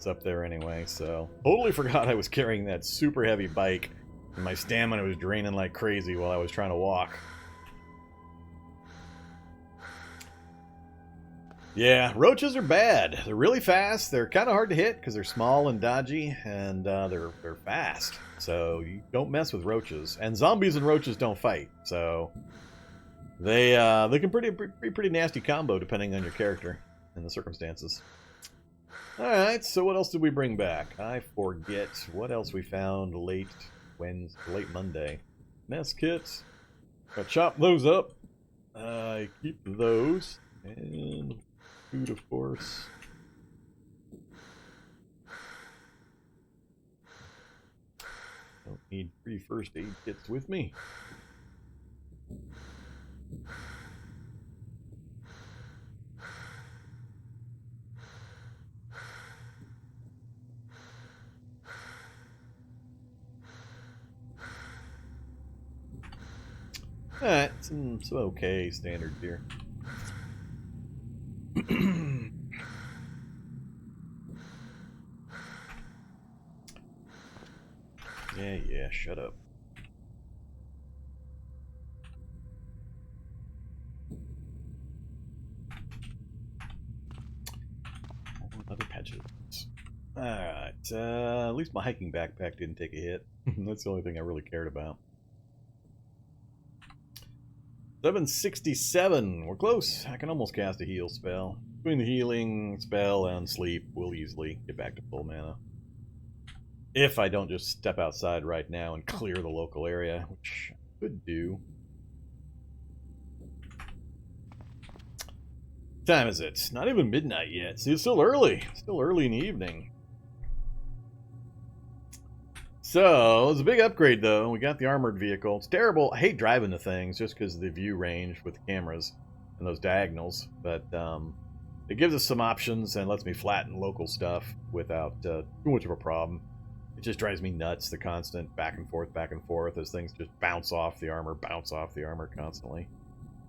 It's up there anyway, so... Totally forgot I was carrying that super heavy bike, and my stamina was draining like crazy while I was trying to walk. Yeah, roaches are bad. They're really fast. They're kind of hard to hit because they're small and dodgy, and they're fast. So you don't mess with roaches. And zombies and roaches don't fight, so they can be pretty nasty combo depending on your character and the circumstances. All right, so what else did we bring back? I forget what else we found late Monday. Mess kits. Gotta chop those up. I keep those and. Food, of course. Don't need 3 first aid kits with me. Alright, some okay standard gear. Yeah, shut up. Other patches. Alright, at least my hiking backpack didn't take a hit. That's the only thing I really cared about. 767. We're close. I can almost cast a heal spell. Between the healing spell and sleep, we'll easily get back to full mana. If I don't just step outside right now and clear the local area, which I could do. What time is it? Not even midnight yet. See, it's still early. Still early in the evening. So, it was a big upgrade, though. We got the armored vehicle. It's terrible. I hate driving the things just because of the view range with the cameras and those diagonals. But it gives us some options and lets me flatten local stuff without too much of a problem. It just drives me nuts, the constant back and forth as things just bounce off the armor constantly.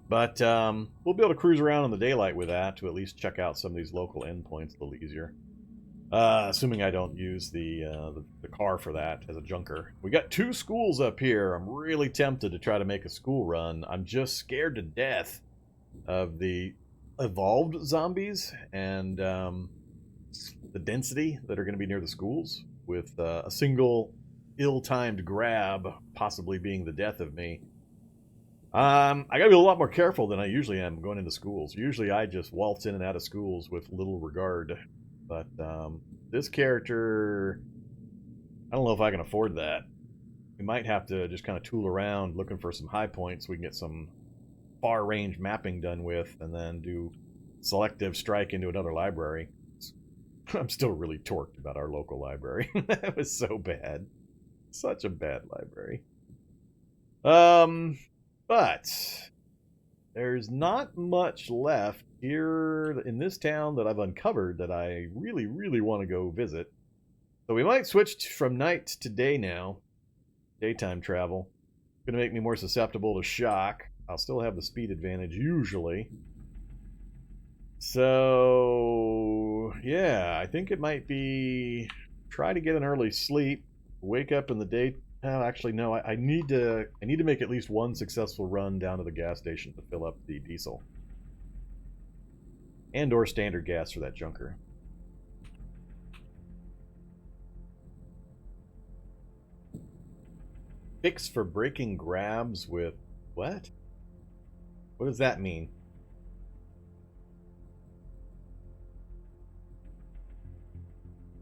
But we'll be able to cruise around in the daylight with that to at least check out some of these local endpoints a little easier. Assuming I don't use the car for that as a junker. We got 2 schools up here. I'm really tempted to try to make a school run. I'm just scared to death of the evolved zombies and the density that are going to be near the schools, with a single ill-timed grab possibly being the death of me. I gotta be a lot more careful than I usually am going into schools. Usually I just waltz in and out of schools with little regard. But this character, I don't know if I can afford that. We might have to just kind of tool around looking for some high points we can get some far-range mapping done with, and then do selective strike into another library. I'm still really torqued about our local library. That was so bad. Such a bad library. But there's not much left here in this town that I've uncovered that I really, really want to go visit. So we might switch from night to day now. Daytime travel. It's going to make me more susceptible to shock. I'll still have the speed advantage usually. So, yeah, I think it might be try to get an early sleep, wake up in the day. Actually, no, I need to make at least one successful run down to the gas station to fill up the diesel. And or standard gas for that junker. Fix for breaking grabs with what? What does that mean?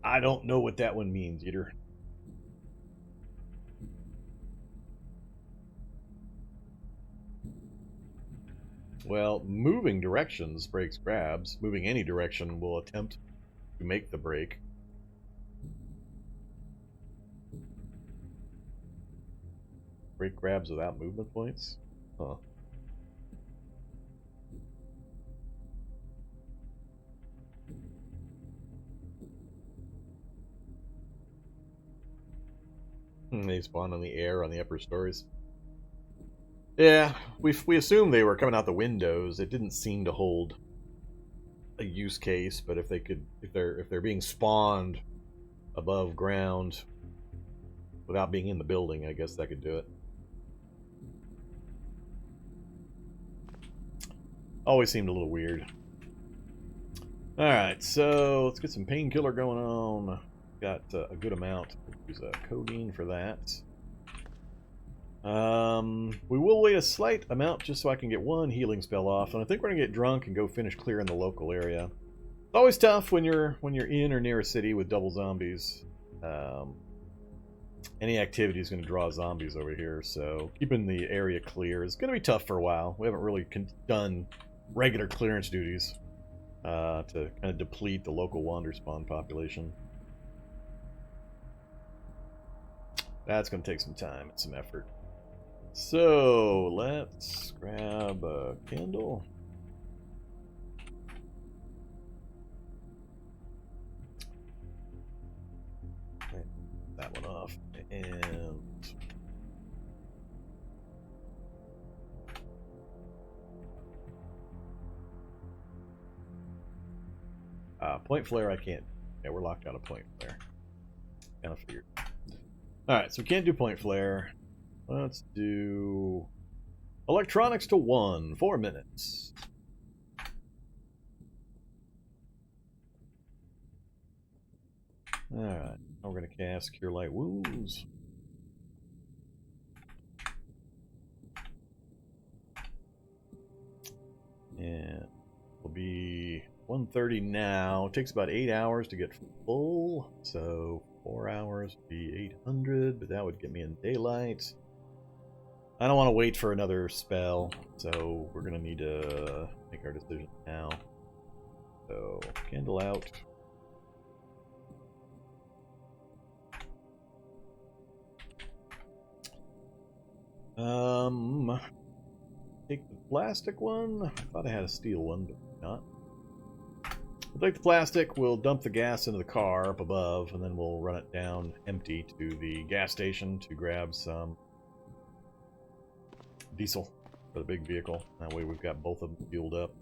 I don't know what that one means either. Well, moving directions breaks grabs. Moving any direction will attempt to make the break. Break grabs without movement points? Huh. They spawn on the air on the upper stories. Yeah, we assumed they were coming out the windows. It didn't seem to hold a use case, but if they're being spawned above ground without being in the building, I guess that could do it. Always seemed a little weird. Alright, so let's get some painkiller going on. Got a good amount. Use codeine for that. We will wait a slight amount just so I can get one healing spell off, and I think we're gonna get drunk and go finish clearing the local area. It's always tough when you're in or near a city with double zombies. Any activity is going to draw zombies over here, so keeping the area clear is going to be tough for a while. We haven't really done regular clearance duties to kind of deplete the local wander spawn population. That's going to take some time and some effort. So let's grab a candle. That one off, and point flare I can't. Yeah, we're locked out of point flare. Kind of figured. Alright, so we can't do point flare. Let's do electronics to 1, 4 minutes. Alright, now we're going to cast Cure Light Wounds. And it'll be 1:30 now. It takes about 8 hours to get full, so 4 hours would be 800, but that would get me in daylight. I don't want to wait for another spell, so we're going to need to make our decision now. So, candle out. Take the plastic one. I thought I had a steel one, but not. We'll take the plastic, we'll dump the gas into the car up above, and then we'll run it down empty to the gas station to grab some diesel for the big vehicle. That way we've got both of them fueled up.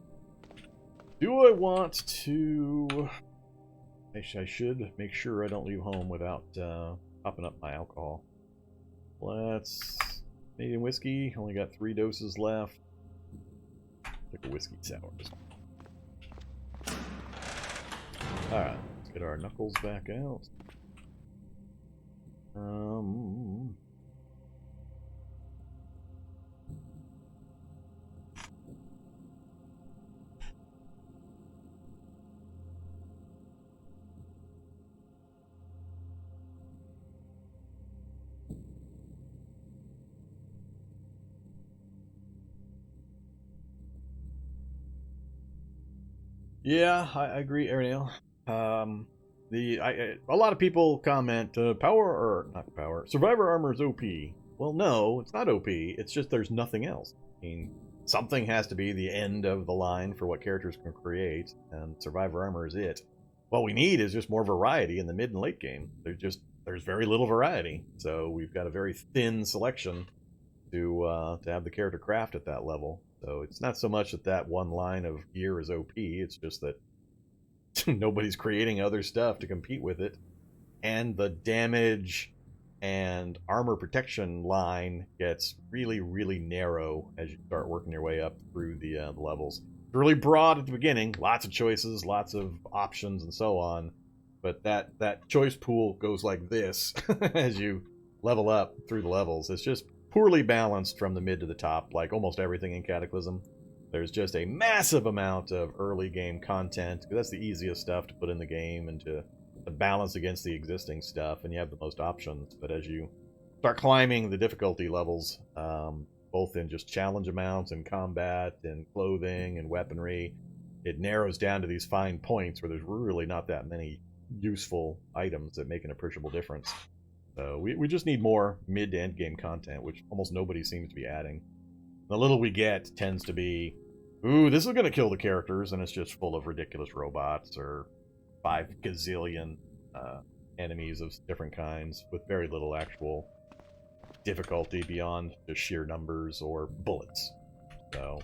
Do I want to... I should make sure I don't leave home without popping up my alcohol. Let's... Canadian whiskey, only got 3 doses left. Take a whiskey sour. Alright, let's get our knuckles back out. Yeah, I agree, Ariel. A lot of people comment, survivor armor is OP. Well, no, it's not OP. It's just there's nothing else. I mean, something has to be the end of the line for what characters can create, and survivor armor is it. What we need is just more variety in the mid and late game. There's very little variety, so we've got a very thin selection to have the character craft at that level. So it's not so much that one line of gear is OP, it's just that nobody's creating other stuff to compete with it. And the damage and armor protection line gets really, really narrow as you start working your way up through the levels. It's really broad at the beginning, lots of choices, lots of options, and so on. But that choice pool goes like this as you level up through the levels. It's just poorly balanced from the mid to the top, like almost everything in Cataclysm. There's just a massive amount of early game content, because that's the easiest stuff to put in the game and to balance against the existing stuff, and you have the most options. But as you start climbing the difficulty levels, both in just challenge amounts and combat and clothing and weaponry, it narrows down to these fine points where there's really not that many useful items that make an appreciable difference. So we just need more mid to end game content, which almost nobody seems to be adding. The little we get tends to be, ooh, this is going to kill the characters, and it's just full of ridiculous robots or 5 gazillion enemies of different kinds with very little actual difficulty beyond just sheer numbers or bullets. So,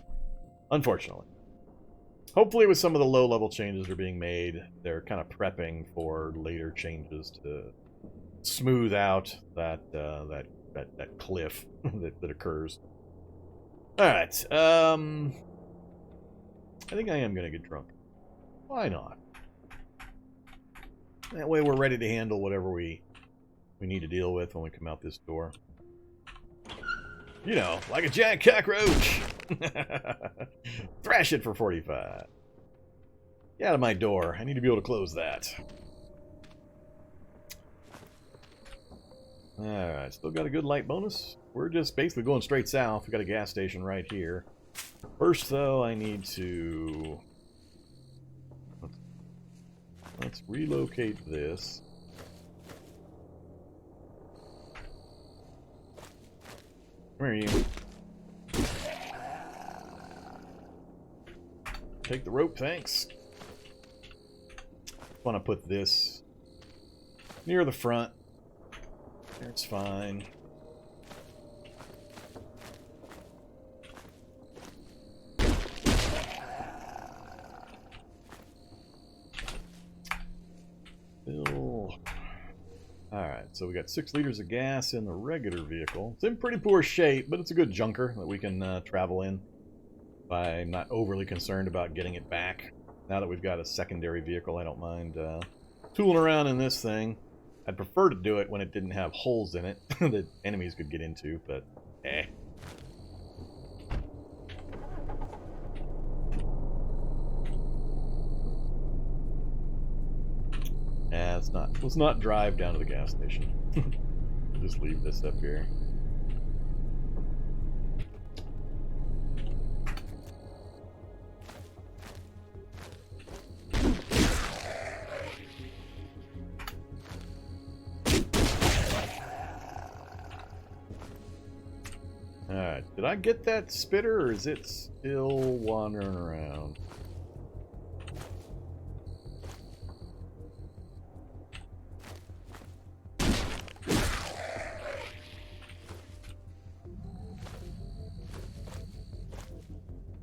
unfortunately. hopefully with some of the low-level changes that are being made, they're kind of prepping for later changes to smooth out that cliff that occurs. All right. I think I am going to get drunk. Why not? That way we're ready to handle whatever we need to deal with when we come out this door. You know, like a giant cockroach. Thrash it for 45. Get out of my door. I need to be able to close that. Alright, still got a good light bonus. We're just basically going straight south. We got a gas station right here. First, though, I need to... Let's relocate this. Where are you? Take the rope, thanks. Want to put this near the front. It's fine. Fill. Alright, so we got 6 liters of gas in the regular vehicle. It's in pretty poor shape, but it's a good junker that we can travel in. I'm not overly concerned about getting it back. Now that we've got a secondary vehicle, I don't mind tooling around in this thing. I'd prefer to do it when it didn't have holes in it that enemies could get into, but eh. Yeah, let's not drive down to the gas station. Just leave this up here. Alright, did I get that spitter, or is it still wandering around?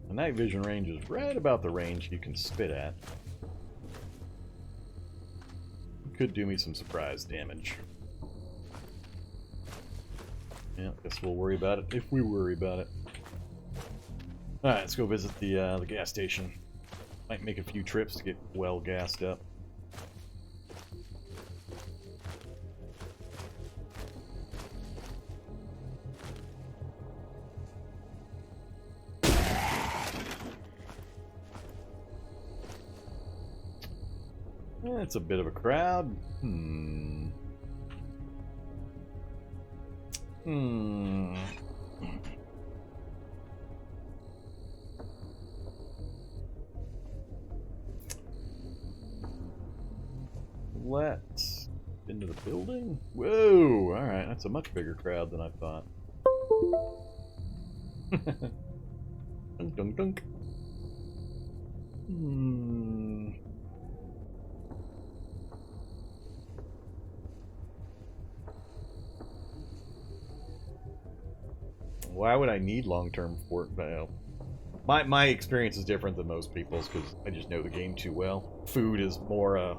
The night vision range is right about the range you can spit at. Could do me some surprise damage. Yeah, guess we'll worry about it if we worry about it. Alright, let's go visit the gas station. Might make a few trips to get well gassed up. It's a bit of a crowd. Let's into the building. Whoa! Alright, that's a much bigger crowd than I thought. Dunk, dunk, dunk. Why would I need long-term fort? My experience is different than most people's because I just know the game too well. Food is more a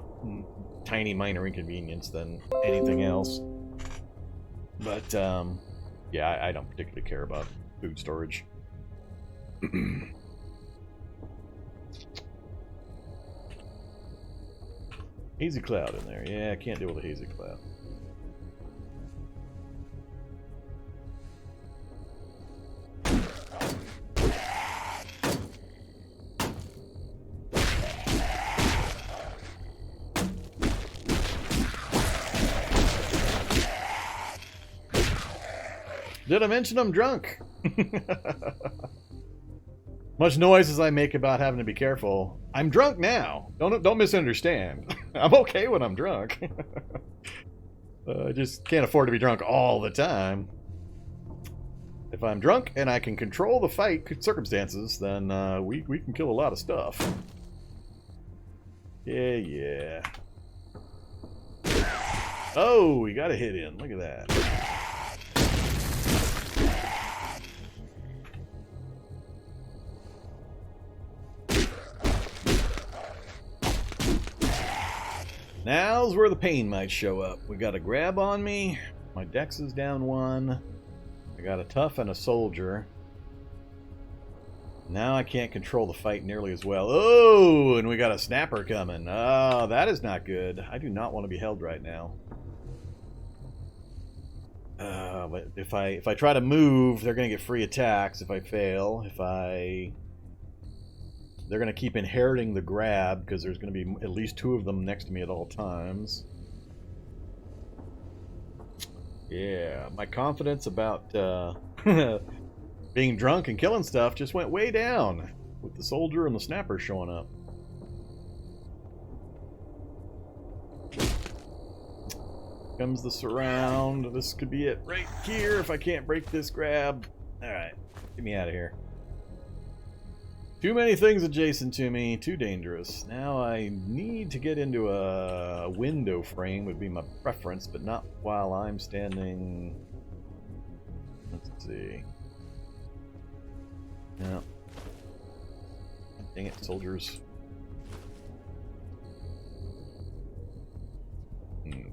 tiny minor inconvenience than anything else. But yeah, I don't particularly care about food storage. Hazy cloud in there. Yeah, I can't deal with a hazy cloud. Did I mention I'm drunk? Much noise as I make about having to be careful, I'm drunk now. Don't misunderstand. I'm okay when I'm drunk. I just can't afford to be drunk all the time. If I'm drunk and I can control the fight circumstances, then we can kill a lot of stuff. Yeah. Oh, we got a hit in. Look at that. Now's where the pain might show up. We got a grab on me. My dex is down 1. I got a tough and a soldier. Now I can't control the fight nearly as well. Oh, and we got a snapper coming. Oh, that is not good. I do not want to be held right now. But if I try to move, they're going to get free attacks if I fail. They're going to keep inheriting the grab because there's going to be at least 2 of them next to me at all times. Yeah, my confidence about being drunk and killing stuff just went way down with the soldier and the snapper showing up. Comes the surround. This could be it right here if I can't break this grab. Alright, get me out of here. Too many things adjacent to me, too dangerous. Now I need to get into a window frame would be my preference, but not while I'm standing. Let's see. No. Dang it, soldiers. I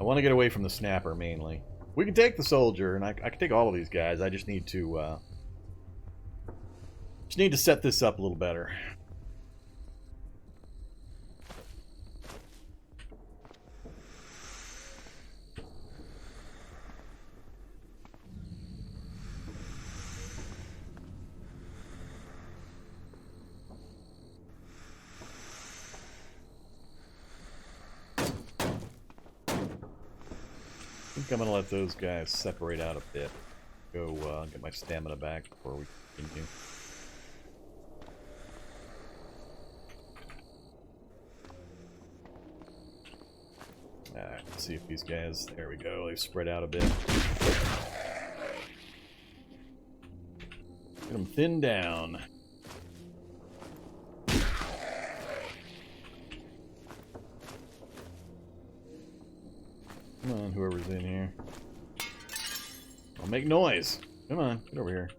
want to get away from the snapper mainly. We can take the soldier, and I can take all of these guys. I just need to set this up a little better. I think I'm going to let those guys separate out a bit. Go get my stamina back before we continue. Alright, let's see if these guys... There we go, they've spread out a bit. Get them thinned down. Come on, whoever's in here. I'll make noise. Come on, get over here.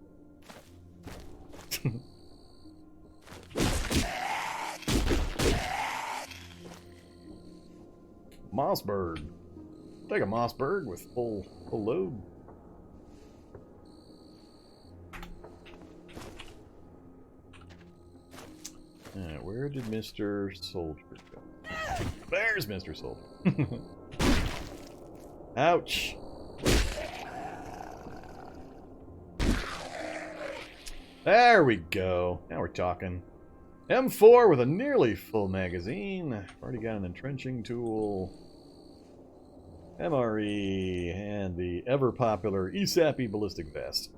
Mossberg. Take a Mossberg with full load. Alright, where did Mr. Soldier go? There's Mr. Soldier. Ouch. There we go. Now we're talking. M4 with a nearly full magazine. Already got an entrenching tool. MRE and the ever popular ESAPI ballistic vest.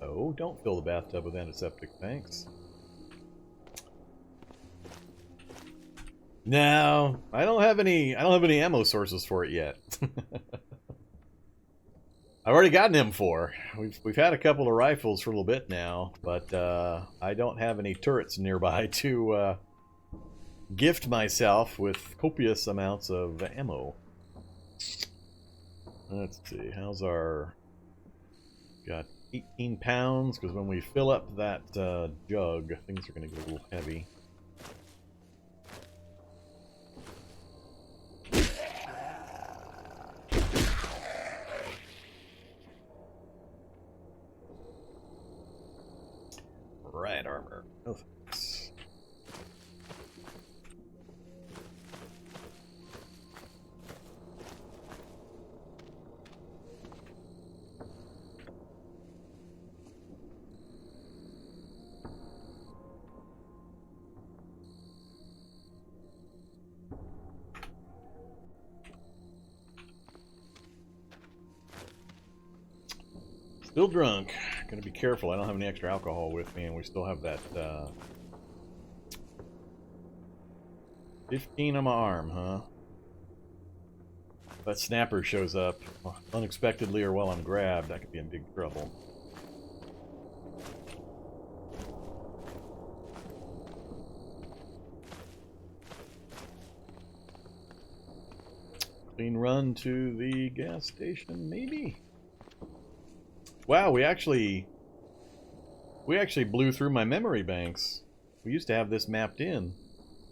No, don't fill the bathtub with antiseptic, thanks. No, I don't have any ammo sources for it yet. I've already got an M4. We've had a couple of rifles for a little bit now, but I don't have any turrets nearby to gift myself with copious amounts of ammo. Let's see, how's our... Got 18 pounds, because when we fill up that jug, things are going to get a little heavy. Right armor. Oh, thanks. Still drunk. Gotta be careful. I don't have any extra alcohol with me, and we still have that 15 on my arm, huh? If that snapper shows up unexpectedly or while I'm grabbed, I could be in big trouble. Clean run to the gas station, maybe? Wow, we actually blew through my memory banks. We used to have this mapped in.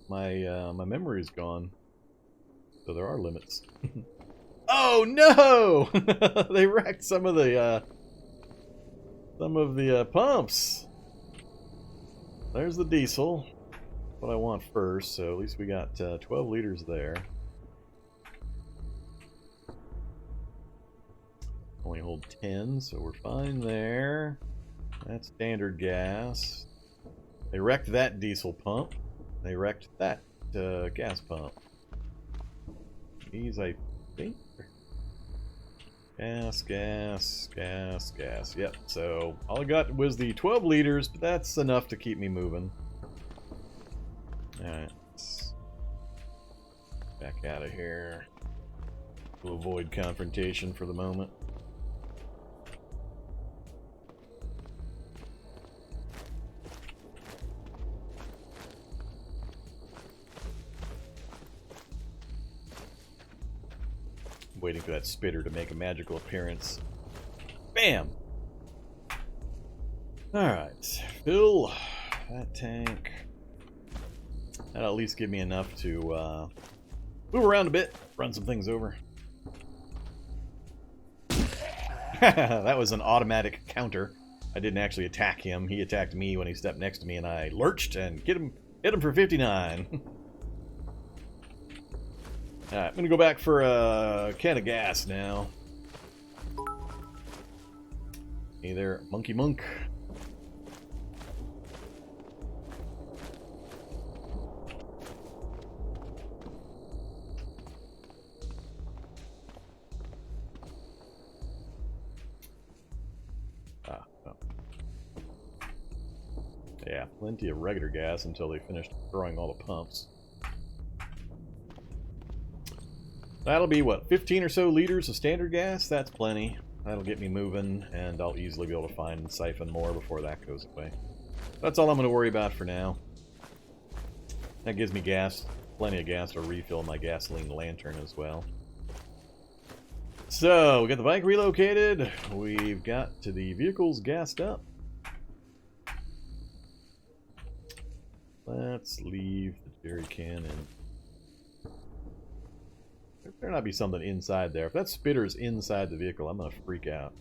My memory's gone. So there are limits. Oh no! They wrecked some of the pumps. There's the diesel. What I want first, so at least we got 12 liters there. Only hold 10, so we're fine there. That's standard gas. They wrecked that diesel pump. They wrecked that gas pump. These, I think. Gas. Yep, so all I got was the 12 liters, but that's enough to keep me moving. Alright, let's back out of here. We'll avoid confrontation for the moment. Waiting for that spitter to make a magical appearance. Bam! Alright, fill that tank. That'll at least give me enough to move around a bit, run some things over. That was an automatic counter. I didn't actually attack him. He attacked me when he stepped next to me, and I lurched and hit him for 59. Alright, I'm gonna go back for a can of gas now. Hey there, Monkey Monk. Oh. Yeah, plenty of regular gas until they finished throwing all the pumps. That'll be, what, 15 or so liters of standard gas? That's plenty. That'll get me moving, and I'll easily be able to find and siphon more before that goes away. That's all I'm going to worry about for now. That gives me gas, plenty of gas to refill my gasoline lantern as well. So, we got the bike relocated. We've got to the vehicles gassed up. Let's leave the jerry can in. There better not be something inside there. If that spitter's inside the vehicle, I'm gonna freak out.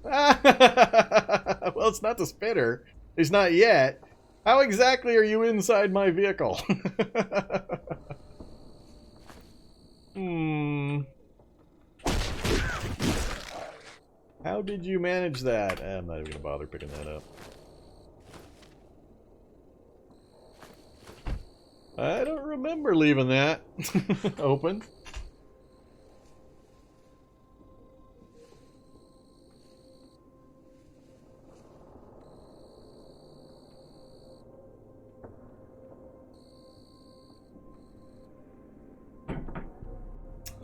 Well, it's not the spitter. It's not yet. How exactly are you inside my vehicle? How did you manage that? I'm not even gonna bother picking that up. I don't remember leaving that open.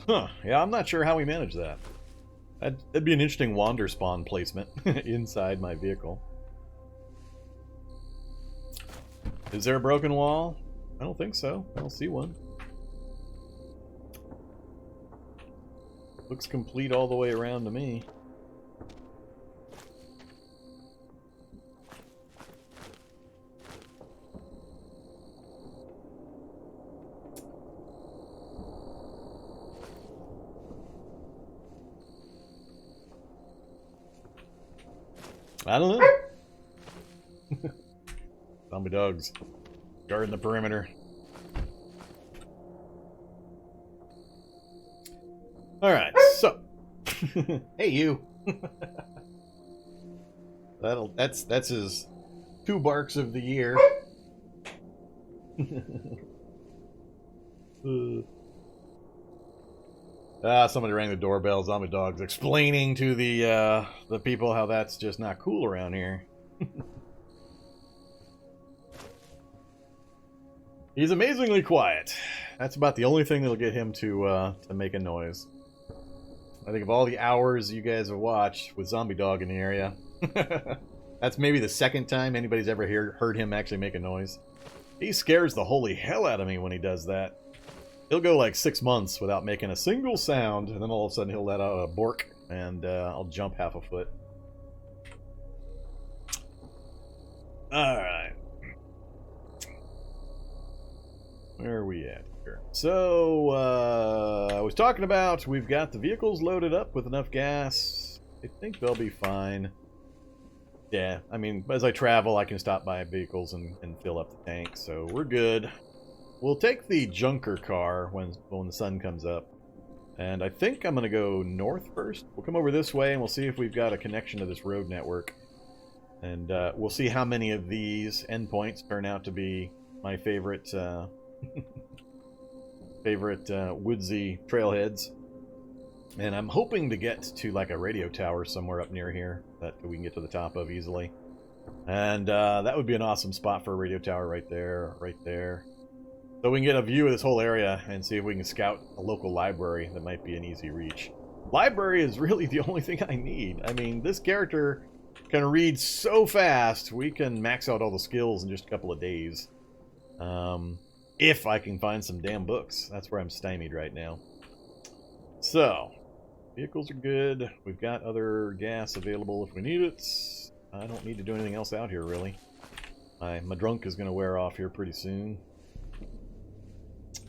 Huh, yeah, I'm not sure how we manage that. That'd be an interesting wander spawn placement inside my vehicle. Is there a broken wall? I don't think so. I don't see one. Looks complete all the way around to me. I don't know. Zombie dogs guarding the perimeter. Alright, so hey you. That's his 2 barks of the year. Somebody rang the doorbell. Zombie dog's explaining to the people how that's just not cool around here. He's amazingly quiet. That's about the only thing that'll get him to make a noise. I think of all the hours you guys have watched with Zombie Dog in the area, that's maybe the second time anybody's ever heard him actually make a noise. He scares the holy hell out of me when he does that. He'll go like 6 months without making a single sound, and then all of a sudden he'll let out a bork, and I'll jump half a foot. Alright. Where are we at here? So, I was talking about we've got the vehicles loaded up with enough gas. I think they'll be fine. Yeah, I mean, as I travel, I can stop by vehicles and fill up the tank, so we're good. We'll take the junker car when the sun comes up. And I think I'm going to go north first. We'll come over this way and we'll see if we've got a connection to this road network. And we'll see how many of these endpoints turn out to be my favorite woodsy trailheads. And I'm hoping to get to like a radio tower somewhere up near here that we can get to the top of easily. And that would be an awesome spot for a radio tower right there, right there. So we can get a view of this whole area and see if we can scout a local library that might be an easy reach. Library is really the only thing I need. I mean, this character can read so fast, we can max out all the skills in just a couple of days. If I can find some damn books. That's where I'm stymied right now. So, vehicles are good. We've got other gas available if we need it. I don't need to do anything else out here, really. My drunk is going to wear off here pretty soon.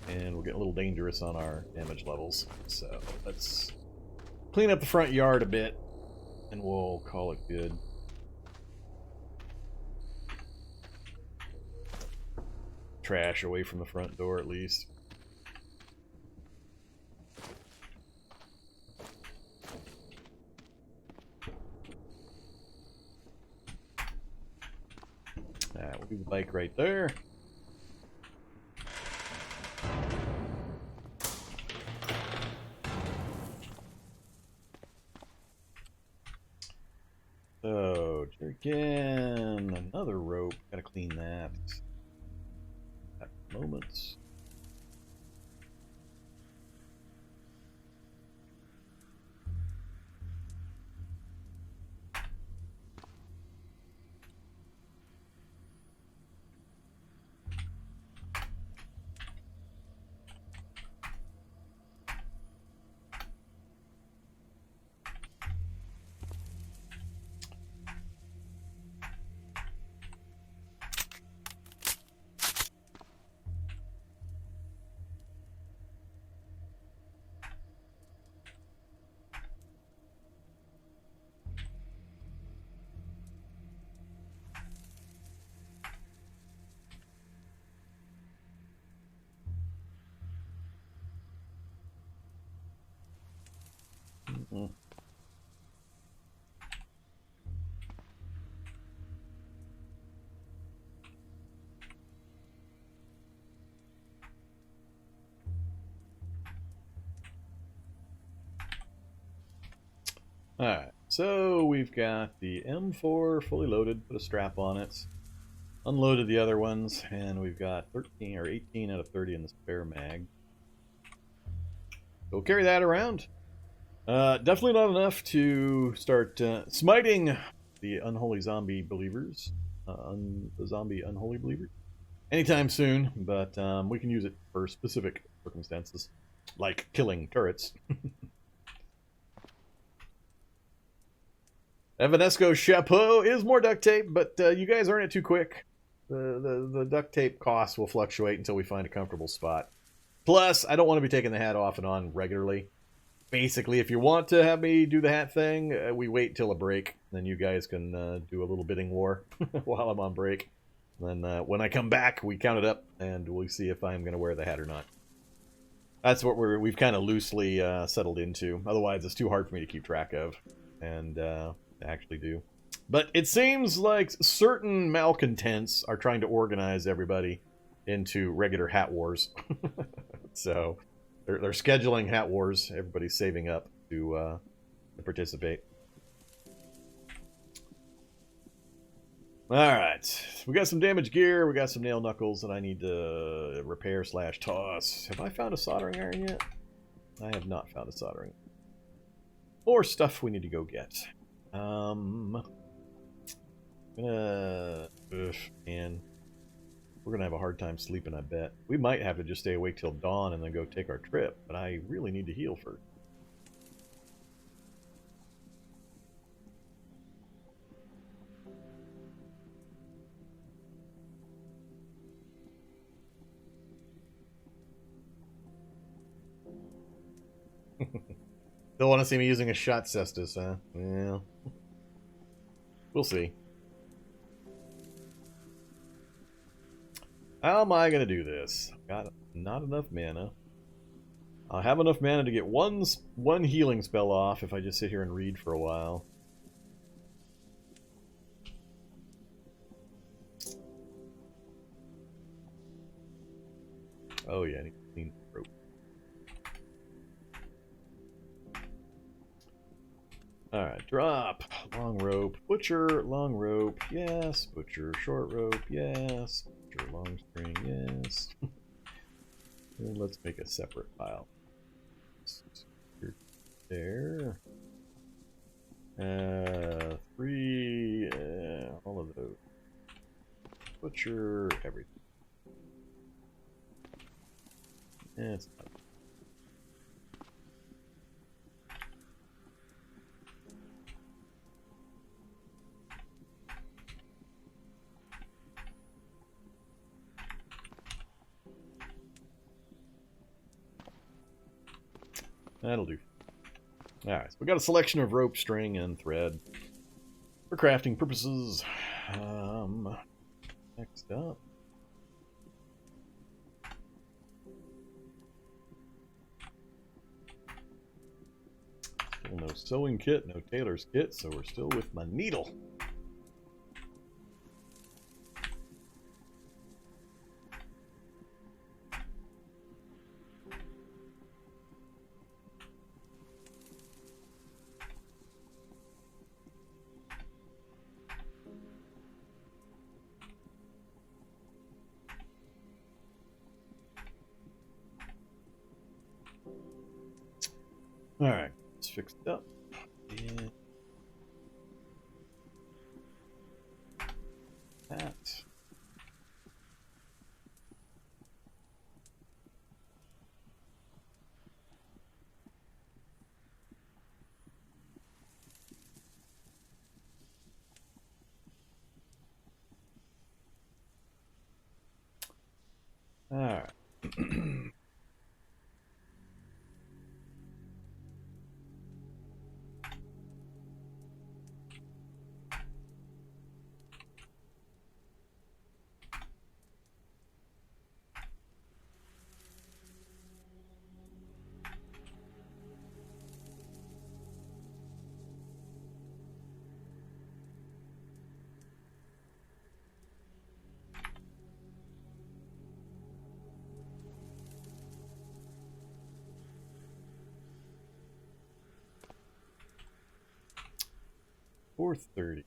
And we're getting a little dangerous on our damage levels. So let's clean up the front yard a bit, and we'll call it good. Trash away from the front door, at least. We'll leave the bike right there. So, jerrycan, another rope. Gotta clean that. At moments. Alright, so we've got the M4 fully loaded, put a strap on it, unloaded the other ones, and we've got 13 or 18 out of 30 in the spare mag. We'll carry that around. Definitely not enough to start smiting the unholy zombie believers, the zombie unholy believers, anytime soon, but we can use it for specific circumstances, like killing turrets. Evanesco Chapeau is more duct tape, but you guys earn it too quick. The duct tape costs will fluctuate until we find a comfortable spot. Plus, I don't want to be taking the hat off and on regularly. Basically, if you want to have me do the hat thing, we wait till a break. Then you guys can do a little bidding war while I'm on break. Then when I come back, we count it up, and we'll see if I'm going to wear the hat or not. That's what we've kind of loosely settled into. Otherwise, it's too hard for me to keep track of. And... actually do. But it seems like certain malcontents are trying to organize everybody into regular hat wars. So they're scheduling hat wars. Everybody's saving up to participate. Alright. We got some damaged gear. We got some nail knuckles that I need to repair / toss. Have I found a soldering iron yet? I have not found a soldering. Or stuff we need to go get. Man. We're going to have a hard time sleeping, I bet. We might have to just stay awake till dawn and then go take our trip, but I really need to heal first. Don't want to see me using a shot cestus, huh? Yeah. We'll see. How am I going to do this? I've got not enough mana. I'll have enough mana to get one healing spell off if I just sit here and read for a while. Oh yeah, I need to clean the rope. Alright, drop. Long rope. Butcher, long rope, yes. Butcher, short rope, yes. Butcher, long string, yes. And let's make a separate pile. There. 3, all of those. Butcher, everything. It's not. That'll do. Alright, so we got a selection of rope, string, and thread for crafting purposes. Next up. Still no sewing kit, no tailor's kit, so we're still with my needle. Alright, it's fixed up. And that. Alright. $430.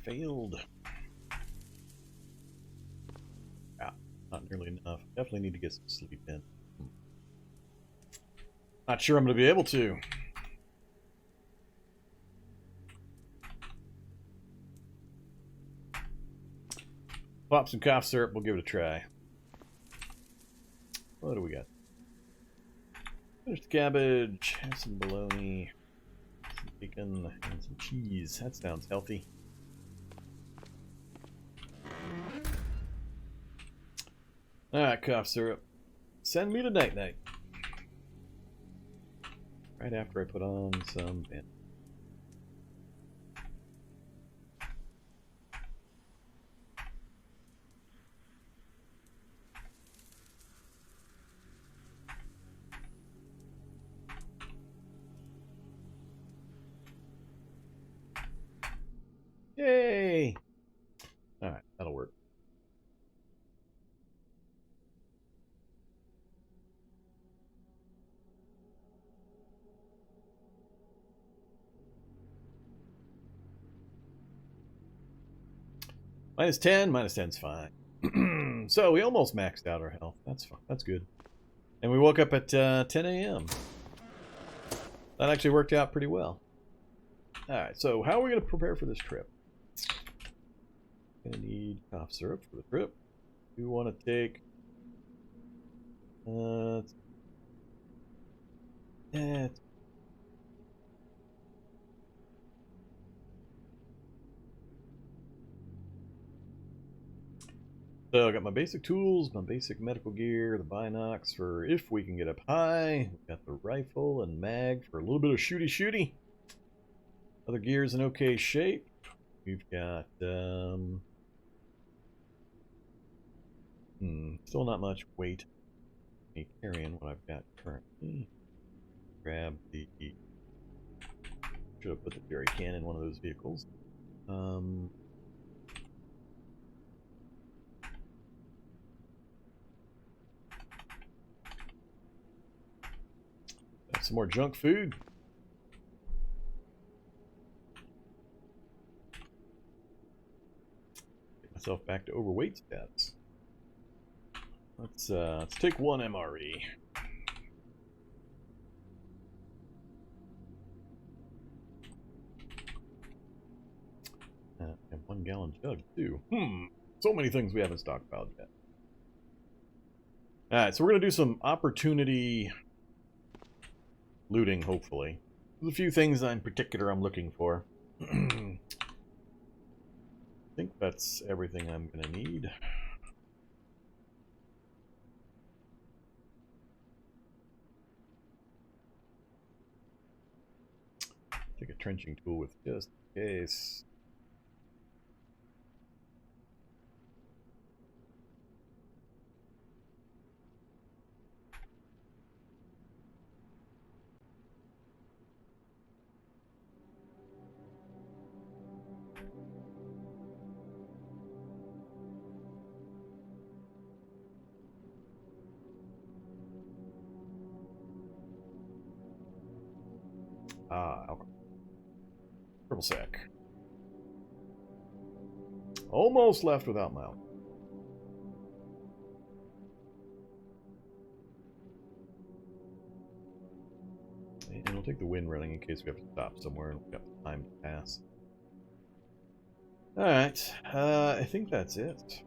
Failed. Ah, not nearly enough. Definitely need to get some sleep in. Not sure I'm going to be able to. Pop some cough syrup, we'll give it a try. What do we got? There's the cabbage, have some bologna, some bacon, and some cheese. That sounds healthy. Alright, cough syrup. Send me to night-night. Right after I put on some bandage. Yay! Alright, that'll work. -10, -10's fine. So we almost maxed out our health. That's fine. That's good. And we woke up at 10 a.m. That actually worked out pretty well. Alright, so how are we going to prepare for this trip? Going to need cough syrup for the trip. We want to take... So I got my basic tools, my basic medical gear, the binocs for if we can get up high. We've got the rifle and mag for a little bit of shooty. Other gear's in okay shape. We've got still not much weight. Me carrying what I've got currently. Grab the... Should have put the jerry can in one of those vehicles. Some more junk food. Get myself back to overweight stats. Let's take one MRE. And 1 gallon jug too. So many things we haven't stockpiled yet. Alright, so we're gonna do some opportunity looting, hopefully. There's a few things in particular I'm looking for. I think that's everything I'm gonna need. Take a trenching tool with just in case. Alcohol. Purple sack. Almost left without my alcohol. And we'll take the wind running in case we have to stop somewhere and we've got time to pass. Alright, I think that's it.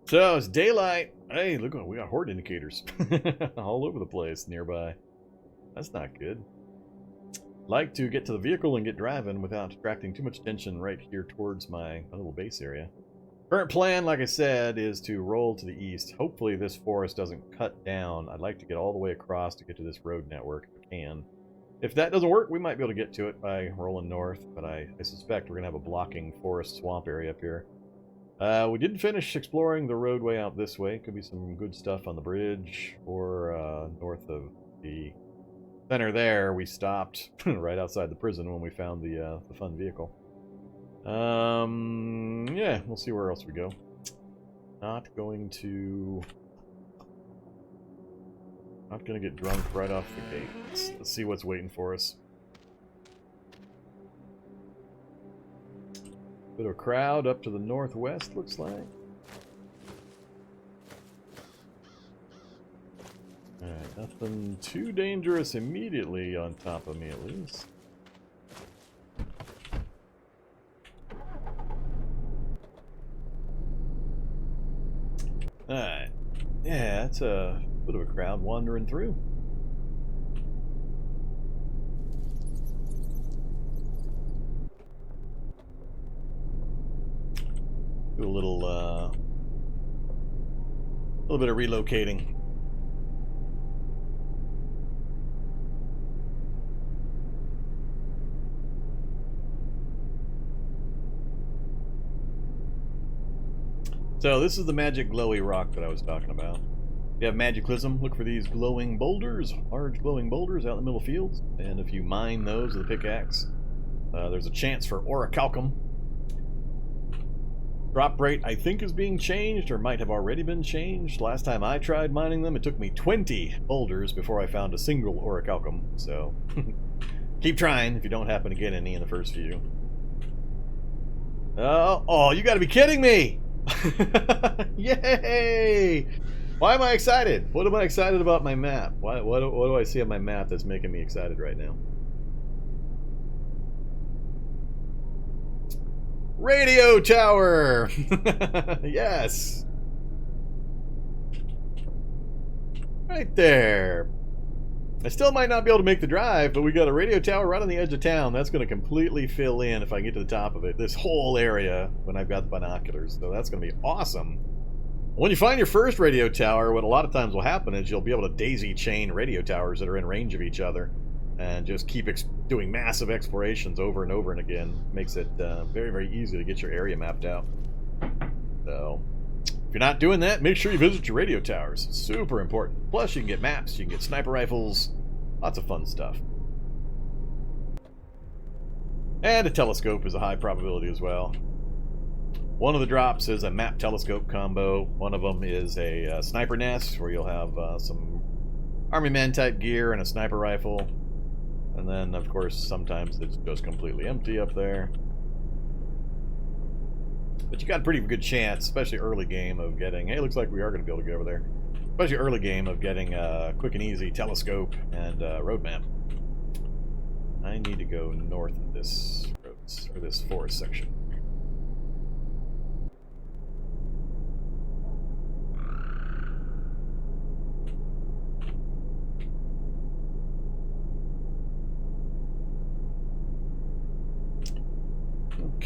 So it's daylight. Hey, look, we got horde indicators all over the place nearby. That's not good. Like to get to the vehicle and get driving without attracting too much attention right here towards my little base area. Current plan, like I said, is to roll to the east. Hopefully this forest doesn't cut down. I'd like to get all the way across to get to this road network if I can. If that doesn't work, we might be able to get to it by rolling north, but I suspect we're going to have a blocking forest swamp area up here. We didn't finish exploring the roadway out this way. Could be some good stuff on the bridge or north of the center there. We stopped right outside the prison when we found the fun vehicle. Yeah, we'll see where else we go. Not going to get drunk right off the gate. Let's see what's waiting for us. Bit of a crowd up to the northwest, looks like. Alright, nothing too dangerous immediately on top of me, at least. Alright. Yeah, that's a bit of a crowd wandering through. Do a little bit of relocating. So this is the magic glowy rock that I was talking about. If you have Magiclysm, look for these glowing boulders, large glowing boulders out in the middle of fields, and if you mine those with a pickaxe, there's a chance for orichalcum. Drop rate, I think, is being changed, or might have already been changed. Last time I tried mining them, it took me 20 boulders before I found a single orichalcum, so keep trying if you don't happen to get any in the first few. Oh, you gotta be kidding me! Yay! Why am I excited? What am I excited about my map? What do I see on my map that's making me excited right now? Radio tower! Yes! Right there. I still might not be able to make the drive, but we got a radio tower right on the edge of town. That's going to completely fill in, if I get to the top of it, this whole area when I've got the binoculars. So that's going to be awesome. When you find your first radio tower, what a lot of times will happen is you'll be able to daisy chain radio towers that are in range of each other and just keep doing massive explorations over and over and again. Makes it very, very easy to get your area mapped out. So if you're not doing that, make sure you visit your radio towers. Super important. Plus, you can get maps, you can get sniper rifles, lots of fun stuff. And a telescope is a high probability as well. One of the drops is a map telescope combo. One of them is a sniper nest, where you'll have some army man type gear and a sniper rifle. And then, of course, sometimes it's just completely empty up there. But you got a pretty good chance, especially early game, of getting... Hey, looks like we are going to be able to get over there. Especially early game of getting a quick and easy telescope and road map. I need to go north of this roads, or this forest section.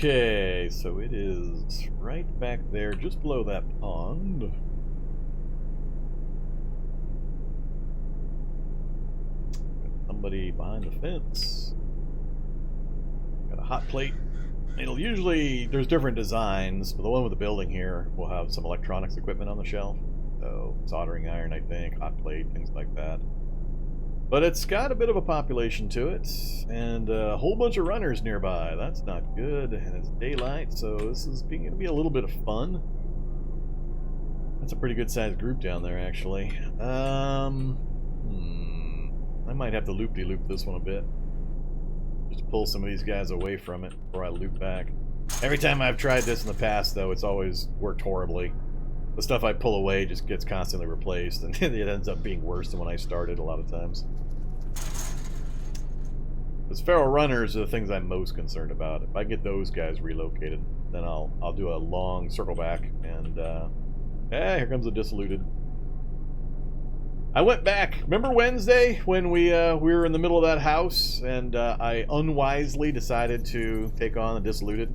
Okay, so it is right back there, just below that pond. Somebody behind the fence. Got a hot plate. It'll usually, there's different designs, but the one with the building here will have some electronics equipment on the shelf. So, soldering iron, I think, hot plate, things like that. But it's got a bit of a population to it, and a whole bunch of runners nearby. That's not good, and it's daylight, so this is going to be a little bit of fun. That's a pretty good sized group down there, actually. I might have to loop-de-loop this one a bit. Just pull some of these guys away from it before I loop back. Every time I've tried this in the past, though, it's always worked horribly. The stuff I pull away just gets constantly replaced, and it ends up being worse than when I started a lot of times. Those feral runners are the things I'm most concerned about. If I get those guys relocated, then I'll do a long circle back, and here comes the Dissoluted. I went back. Remember Wednesday when we were in the middle of that house, and I unwisely decided to take on the Dissoluted?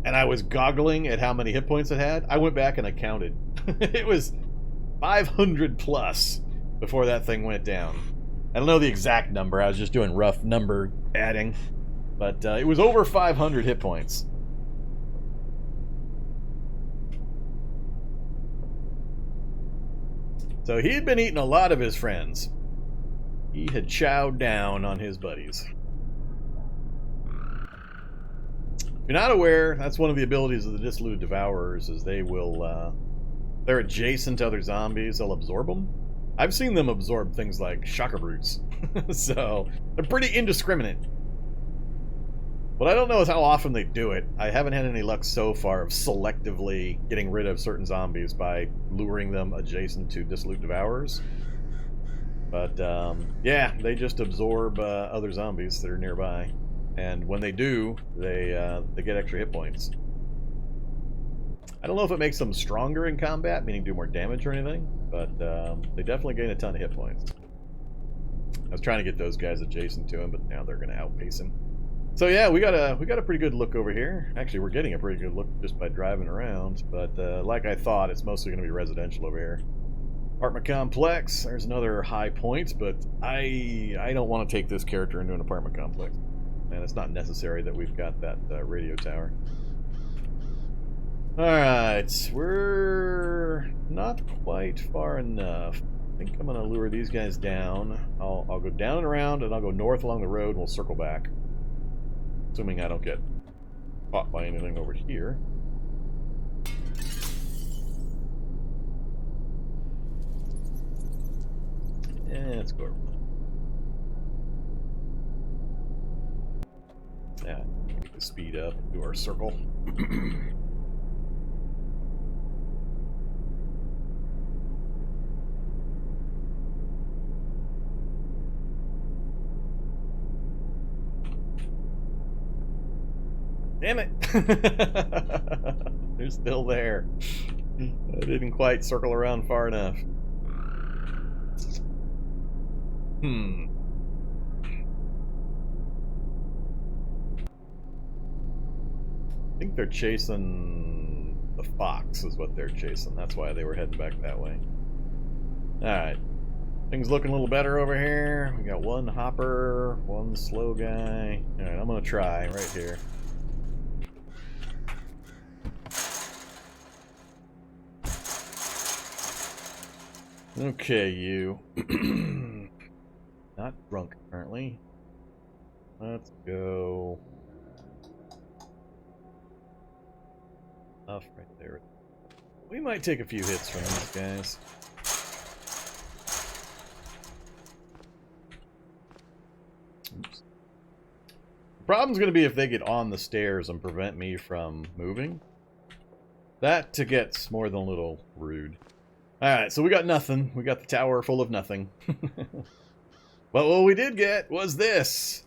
And I was goggling at how many hit points it had. I went back and I counted. It was 500 plus before that thing went down. I don't know the exact number. I was just doing rough number adding. But it was over 500 hit points. So he had been eating a lot of his friends. He had chowed down on his buddies. If you're not aware, that's one of the abilities of the Dissoluted Devourers, is they will, they're adjacent to other zombies, they'll absorb them. I've seen them absorb things like shocker brutes, so they're pretty indiscriminate. What I don't know is how often they do it. I haven't had any luck so far of selectively getting rid of certain zombies by luring them adjacent to Dissoluted Devourers. But, yeah, they just absorb other zombies that are nearby. And when they do, they get extra hit points. I don't know if it makes them stronger in combat, meaning do more damage or anything, but they definitely gain a ton of hit points. I was trying to get those guys adjacent to him, but now they're going to outpace him. So yeah, we got a pretty good look over here. Actually, we're getting a pretty good look just by driving around, but like I thought, it's mostly going to be residential over here. Apartment complex. There's another high point, but I don't want to take this character into an apartment complex. And it's not necessary that we've got that radio tower. Alright, we're not quite far enough. I think I'm going to lure these guys down. I'll go down and around, and I'll go north along the road, and we'll circle back. Assuming I don't get caught by anything over here. Yeah, let's go. Yeah, get the speed up, do our circle. Damn it! They're still there. I didn't quite circle around far enough. I think they're chasing the fox is what they're chasing. That's why they were heading back that way. Alright. Things looking a little better over here. We got one hopper, one slow guy. Alright, I'm gonna try right here. Okay, you. Not drunk, apparently. Let's go. Off right there. We might take a few hits from these guys. Oops. The problem's going to be if they get on the stairs and prevent me from moving. That to gets more than a little rude. Alright, so we got nothing. We got the tower full of nothing. But what we did get was this.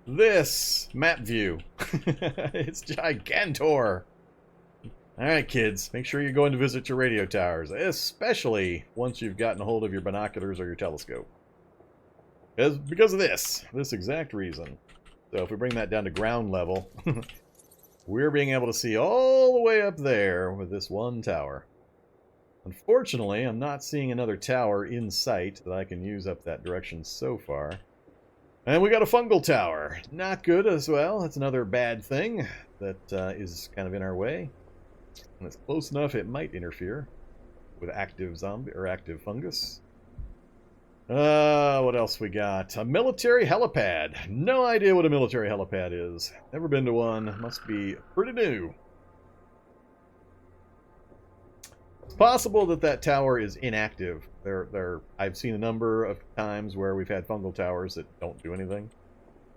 This map view. It's Gigantor. Alright, kids. Make sure you're going to visit your radio towers. Especially once you've gotten a hold of your binoculars or your telescope. Because of this exact reason. So if we bring that down to ground level, we're being able to see all the way up there with this one tower. Unfortunately, I'm not seeing another tower in sight that I can use up that direction so far. And we got a fungal tower. Not good as well. That's another bad thing that is kind of in our way. And it's close enough it might interfere with active zombie or active fungus. What else we got? A military helipad. No idea what a military helipad is. Never been to one. Must be pretty new. It's possible that that tower is inactive. I've seen a number of times where we've had fungal towers that don't do anything.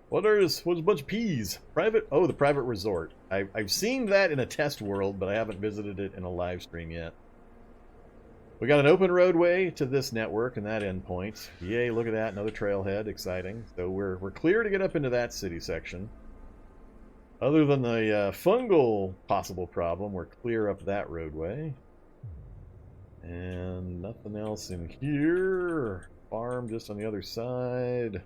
What's a bunch of peas? Private? Oh, the private resort. I've seen that in a test world, but I haven't visited it in a live stream yet. We got an open roadway to this network and that endpoint. Yay, look at that. Another trailhead. Exciting. So we're clear to get up into that city section. Other than the fungal possible problem, we're clear up that roadway. And nothing else in here. Farm just on the other side.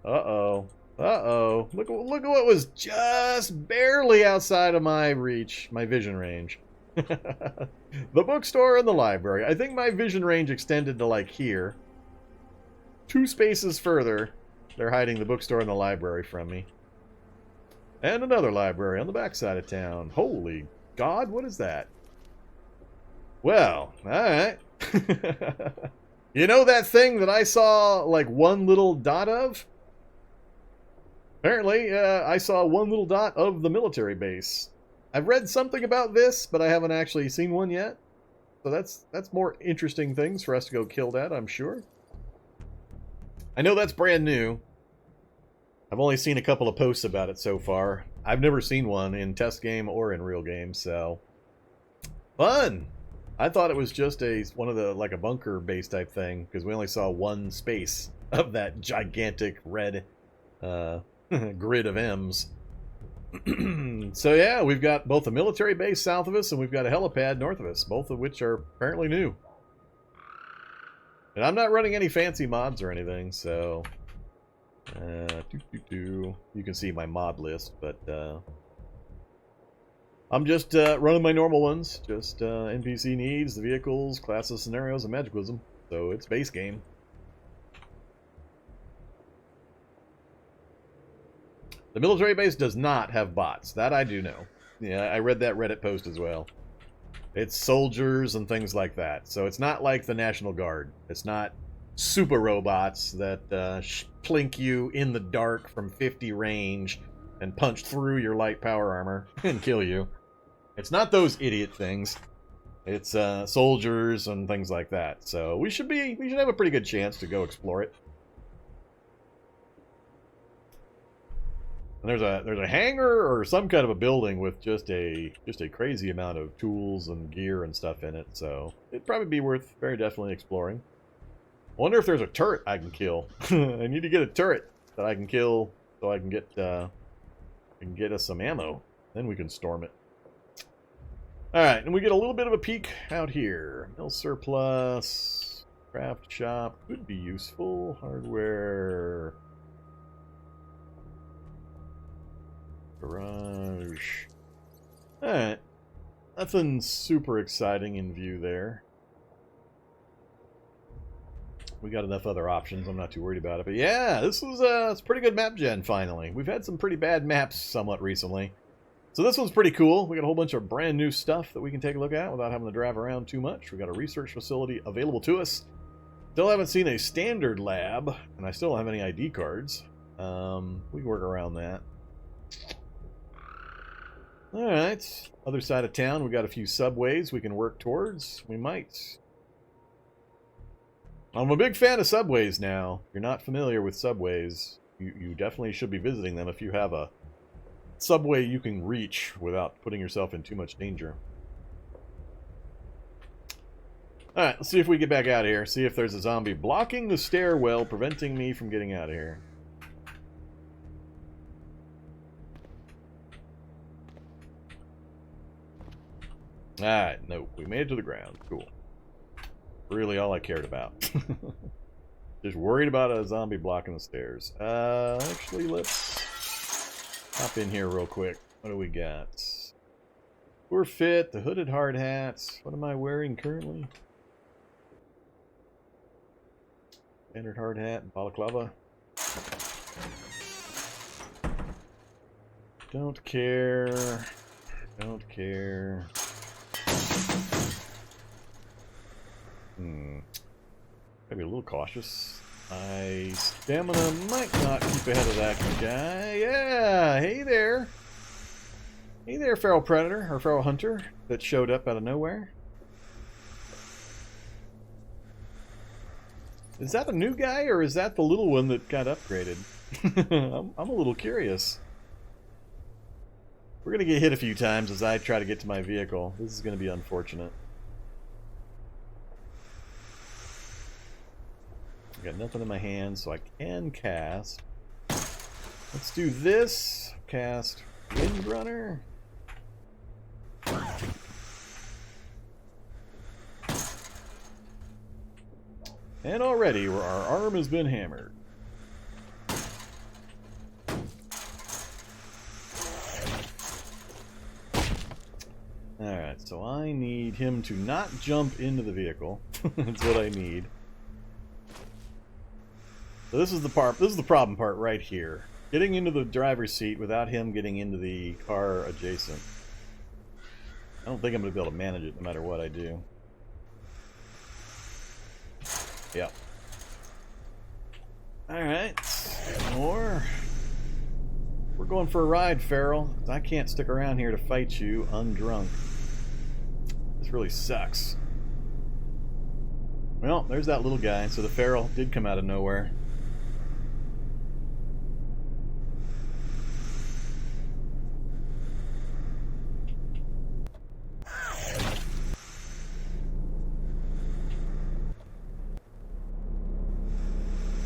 Uh-oh. Uh-oh. Look at what was just barely outside of my reach, my vision range. The bookstore and the library. I think my vision range extended to like here. 2 spaces further, they're hiding the bookstore and the library from me. And another library on the backside of town. Holy God, what is that? Well, alright. You know that thing that I saw like one little dot of? Apparently, I saw one little dot of the military base. I've read something about this, but I haven't actually seen one yet. So that's more interesting things for us to go kill that, I'm sure. I know that's brand new. I've only seen a couple of posts about it so far. I've never seen one in test game or in real game, so fun. I thought it was just one of the like a bunker base type thing because we only saw one space of that gigantic red grid of M's. So yeah, we've got both a military base south of us and we've got a helipad north of us, both of which are apparently new. And I'm not running any fancy mods or anything, so you can see my mod list, but I'm just running my normal ones, just NPC needs, the vehicles, classes, scenarios, and Magiclysm. So it's base game. The military base does not have bots. That I do know. Yeah, I read that Reddit post as well. It's soldiers and things like that. So it's not like the National Guard. It's not super robots that plink you in the dark from 50 range and punch through your light power armor and kill you. It's not those idiot things. It's soldiers and things like that. So we should have a pretty good chance to go explore it. And there's a hangar or some kind of a building with just a crazy amount of tools and gear and stuff in it. So it'd probably be worth very definitely exploring. I wonder if there's a turret I can kill. I need to get a turret that I can kill so I can get us some ammo. Then we can storm it. Alright, and we get a little bit of a peek out here. Mill surplus, craft shop, could be useful. Hardware, garage. Alright, nothing super exciting in view there. We got enough other options, I'm not too worried about it. But yeah, this was it's pretty good map gen finally. We've had some pretty bad maps somewhat recently. So this one's pretty cool. We got a whole bunch of brand new stuff that we can take a look at without having to drive around too much. We got a research facility available to us. Still haven't seen a standard lab, and I still don't have any ID cards. We can work around that. Alright, other side of town, we got a few subways we can work towards. We might. I'm a big fan of subways now. If you're not familiar with subways, you definitely should be visiting them if you have a subway you can reach without putting yourself in too much danger. Alright, let's see if we get back out of here. See if there's a zombie blocking the stairwell, preventing me from getting out of here. Alright, nope. We made it to the ground. Cool. Really all I cared about. Just worried about a zombie blocking the stairs. Actually, let's hop in here real quick. What do we got? Poor fit, the hooded hard hats. What am I wearing currently? Standard hard hat and balaclava. Don't care. Don't care. Gotta be a little cautious. My stamina might not keep ahead of that guy. Yeah, hey there. Hey there, feral predator, or feral hunter that showed up out of nowhere. Is that a new guy, or is that the little one that got upgraded? I'm a little curious. We're gonna get hit a few times as I try to get to my vehicle. This is gonna be unfortunate. Got nothing in my hand, so I can cast. Let's do this. Cast Windrunner. And already our arm has been hammered. Alright, so I need him to not jump into the vehicle. That's what I need. So this is the problem part right here. Getting into the driver's seat without him getting into the car adjacent. I don't think I'm going to be able to manage it no matter what I do. Yeah. Alright. More. We're going for a ride, Feral. I can't stick around here to fight you undrunk. This really sucks. Well, there's that little guy. So the Feral did come out of nowhere.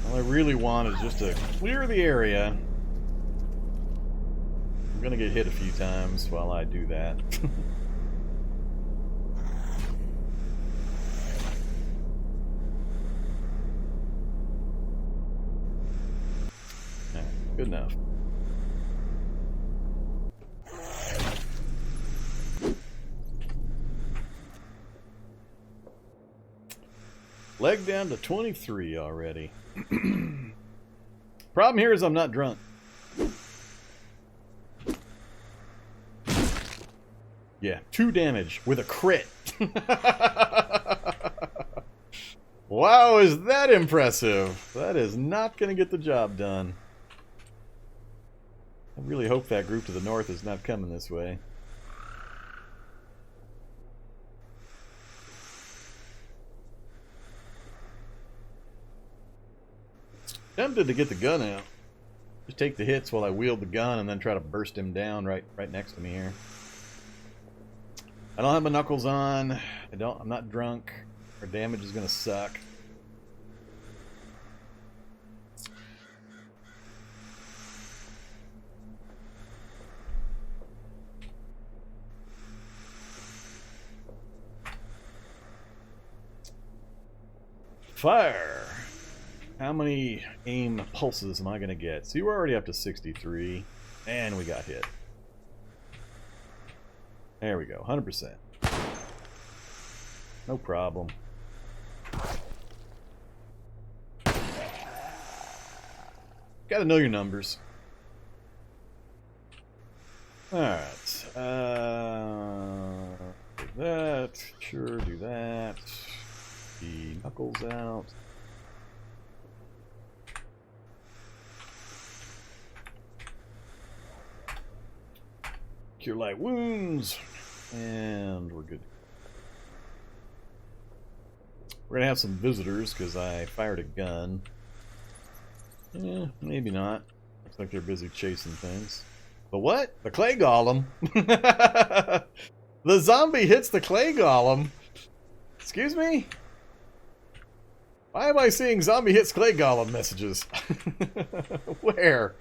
All I really want is just to clear the area. I'm gonna get hit a few times while I do that. Good enough. Leg down to 23 already. Problem here is I'm not drunk. Yeah, 2 damage with a crit. Wow, is that impressive? That is not going to get the job done. I really hope that group to the north is not coming this way. Tempted to get the gun out. Just take the hits while I wield the gun and then try to burst him down right next to me here. I don't have my knuckles on. I'm not drunk. Our damage is gonna suck. Fire! How many aim pulses am I going to get? See, we're already up to 63. And we got hit. There we go, 100%. No problem. Gotta know your numbers. Alright. Do that. Sure, do that. The knuckles out. Cure light wounds. And we're good. We're gonna have some visitors because I fired a gun. Yeah, maybe not. Looks like they're busy chasing things. But what? The clay golem? The zombie hits the clay golem. Excuse me? Why am I seeing zombie hits clay golem messages? Where?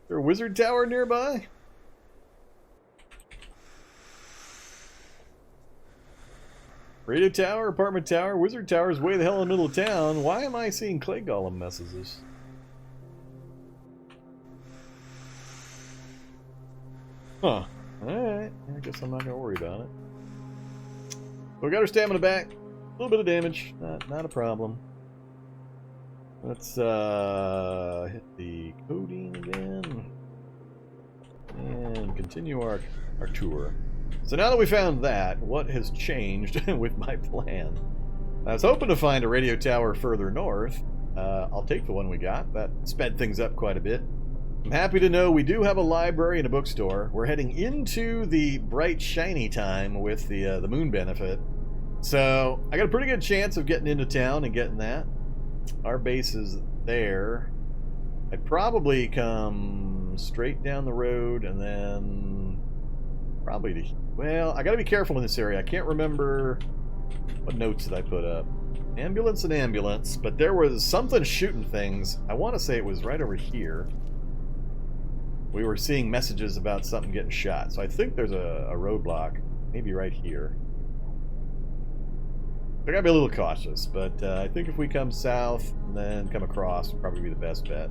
Is there a wizard tower nearby? Radio tower, apartment tower, wizard tower is way the hell in the middle of town. Why am I seeing clay golem messages? Huh. Alright. I guess I'm not going to worry about it. We got our stamina back. A little bit of damage. Not a problem. Let's hit the codeine again. And continue our tour. So now that we found that, what has changed with my plan? I was hoping to find a radio tower further north. I'll take the one we got. That sped things up quite a bit. I'm happy to know we do have a library and a bookstore. We're heading into the bright, shiny time with the moon benefit. So I got a pretty good chance of getting into town and getting that. Our base is there. I'd probably come straight down the road and then probably to... Well, I got to be careful in this area. I can't remember... What notes did I put up? Ambulance and ambulance, but there was something shooting things. I want to say it was right over here. We were seeing messages about something getting shot, so I think there's a roadblock, maybe right here. I gotta be a little cautious, but I think if we come south and then come across, will probably be the best bet.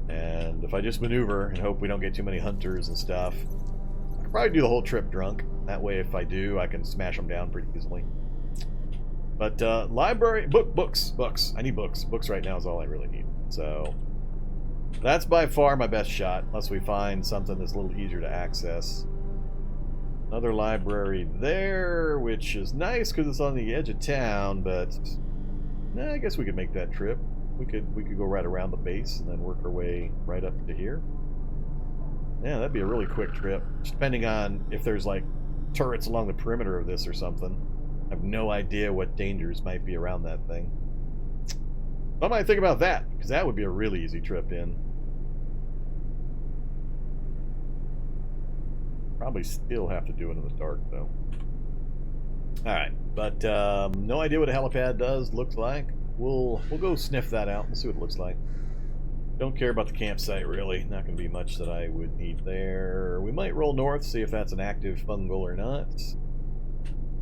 And if I just maneuver and hope we don't get too many hunters and stuff, I could probably do the whole trip drunk. That way, if I do, I can smash them down pretty easily. But library, books. I need books. Books right now is all I really need. So that's by far my best shot, unless we find something that's a little easier to access. Another library there, which is nice because it's on the edge of town, but I guess we could make that trip. We could go right around the base and then work our way right up to here. Yeah, that'd be a really quick trip, depending on if there's like turrets along the perimeter of this or something. I have no idea what dangers might be around that thing. I might think about that, because that would be a really easy trip in. Probably still have to do it in the dark, though. Alright, but no idea what a helipad looks like. We'll go sniff that out and see what it looks like. Don't care about the campsite, really. Not going to be much that I would need there. We might roll north, see if that's an active fungal or not.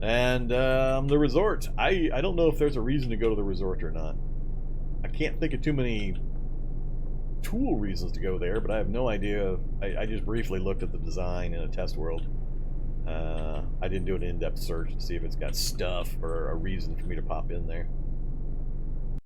And the resort. I don't know if there's a reason to go to the resort or not. I can't think of too many tool reasons to go there, but I have no idea. I just briefly looked at the design in a test world. I didn't do an in-depth search to see if it's got stuff or a reason for me to pop in there.